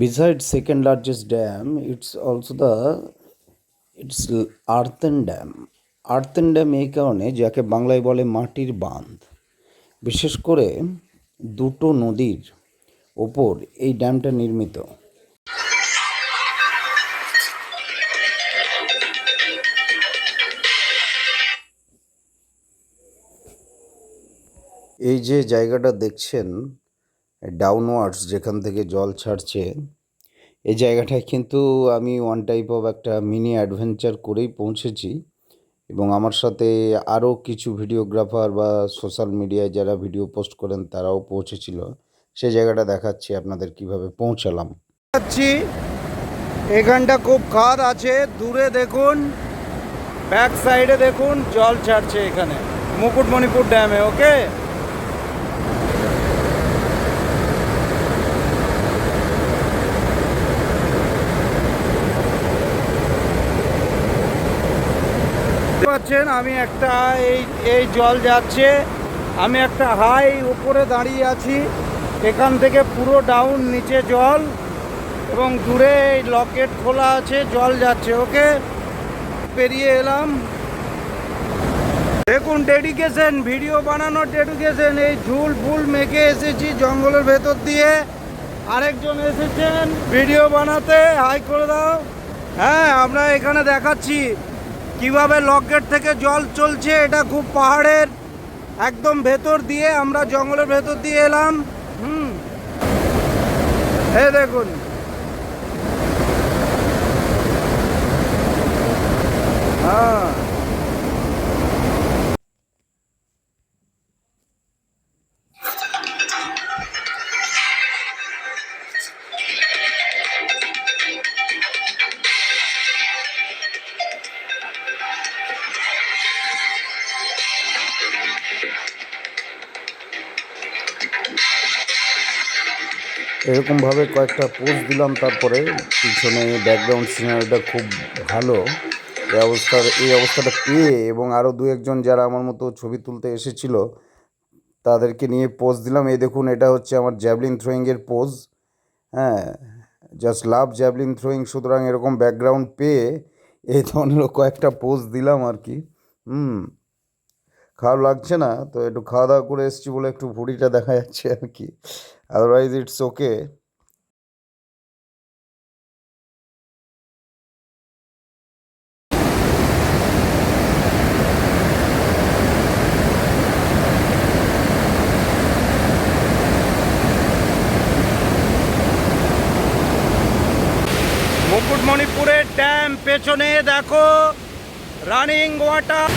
Besides second largest dam, it's also it's earthen dam. Earthen dam এই কারণে যাকে বাংলায় বলে মাটির বাঁধ। বিশেষ করে দুটো নদীর ওপর এই ড্যামটা নির্মিত। এই যে জায়গাটা দেখছেন ডাউনওয়ার্ডস, যেখান থেকে জল ছাড়ছে, এই জায়গাটায় কিন্তু আমি ওয়ান টাইপ অফ একটা মিনি অ্যাডভেঞ্চার করেই পৌঁছেছি, এবং আমার সাথে আরও কিছু ভিডিওগ্রাফার বা সোশ্যাল মিডিয়ায় যারা ভিডিও পোস্ট করেন তারাও পৌঁছেছিল। সেই জায়গাটা দেখাচ্ছি আপনাদের কিভাবে পৌঁছালাম। এখানটা খুব খাদ আছে, দূরে দেখুন, ব্যাক সাইডে দেখুন জল ছাড়ছে এখানে মুকুটমণিপুর ড্যামে। ওকে, পাচ্ছেন আমি একটা এই জল যাচ্ছে, আমি একটা হাই উপরে দাঁড়িয়ে আছি, এখান থেকে পুরো ডাউন নিচে জল, এবং দূরে এই লকেট খোলা আছে, জল যাচ্ছে। ওকে, পেরিয়ে এলাম। দেখুন ডেডিকেশন, ভিডিও বানানোর ডেডিকেশন। এই ঝুল ফুল মেখে এসেছি জঙ্গলের ভেতর দিয়ে, আরেকজন এসেছেন ভিডিও বানাতে, হাই করে দাও। হ্যাঁ, আমরা এখানে দেখাচ্ছি কিভাবে লকগেট থেকে জল চলছে। এটা খুব পাহাড়ের একদম ভেতর দিয়ে, আমরা জঙ্গলের ভেতর দিয়ে এলাম। এই দেখুন, হ্যাঁ, এরকমভাবে কয়েকটা পোস্ট দিলাম। তারপরে পিছনে ব্যাকগ্রাউন্ড সিনারিটা খুব ভালো। এই অবস্থাটা পেয়ে, এবং আরও দু একজন যারা আমার মতো ছবি তুলতে এসেছিল তাদেরকে নিয়ে পোস্ট দিলাম। এই দেখুন, এটা হচ্ছে আমার জ্যাভলিন থ্রোয়িংয়ের পোজ। হ্যাঁ, জাস্ট লাভ জ্যাভলিন থ্রোয়িং। সুতরাং এরকম ব্যাকগ্রাউন্ড পেয়ে এই ধরনেরও কয়েকটা পোজ দিলাম আর কি। খারাপ লাগছে না তো, একটু খাওয়া দাওয়া করে এসেছি বলে একটু ভুঁড়িটা দেখা যাচ্ছে আর কি, আদারওয়াইজ ইটস ওকে। মুকুটমণিপুরের ড্যাম, পেছনে দেখো রানিং ওয়াটার।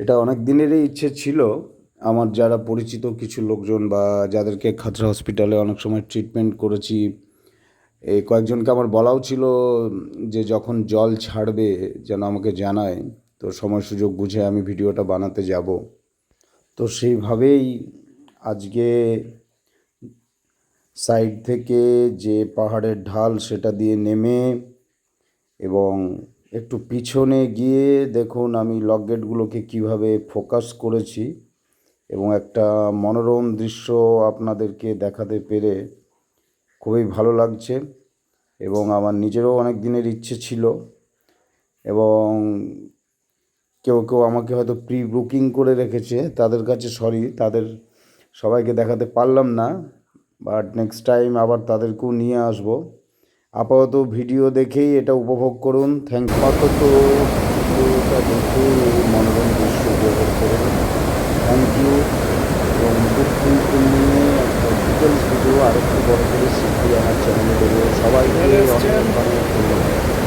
এটা অনেক দিনেরই ইচ্ছে ছিল আমার। যারা পরিচিত কিছু লোকজন বা যাদেরকে খাতড়া হসপিটালে অনেক সময় ট্রিটমেন্ট করেছি, এই কয়েকজনকে আমার বলাও ছিল যে যখন জল ছাড়বে যেন আমাকে জানায়, তো সময় সুযোগ বুঝে আমি ভিডিওটা বানাতে যাব। তো সেইভাবেই আজকে সাইড থেকে যে পাহাড়ের ঢাল সেটা দিয়ে নেমে, এবং একটু পিছনে গিয়ে দেখুন আমি লকগেটগুলোকে কীভাবে ফোকাস করেছি, এবং একটা মনোরম দৃশ্য আপনাদেরকে দেখাতে পেরে খুবই ভালো লাগছে। এবং আমার নিজেরও অনেক দিনের ইচ্ছে ছিল, এবং কেউ কেউ আমাকে হয়তো প্রি বুকিং করে রেখেছে, তাদের কাছে সরি, তাদের সবাইকে দেখাতে পারলাম না, বাট নেক্সট টাইম আবার তাদেরকেও নিয়ে আসবো। আপাতত ভিডিও দেখেই এটা উপভোগ করুন। Thank you. আপাতত ভিডিওটা দেখে মনোরম দৃশ্য উপভোগ করুন। Thank you. এবং মুকুটমণিপুর নিয়ে একটা ডিটেলস ভিডিও আরেকটু বড় করে শিখিয়ে আমার চ্যানেলে দেবো। সবাইকে অনেক ধন্যবাদ।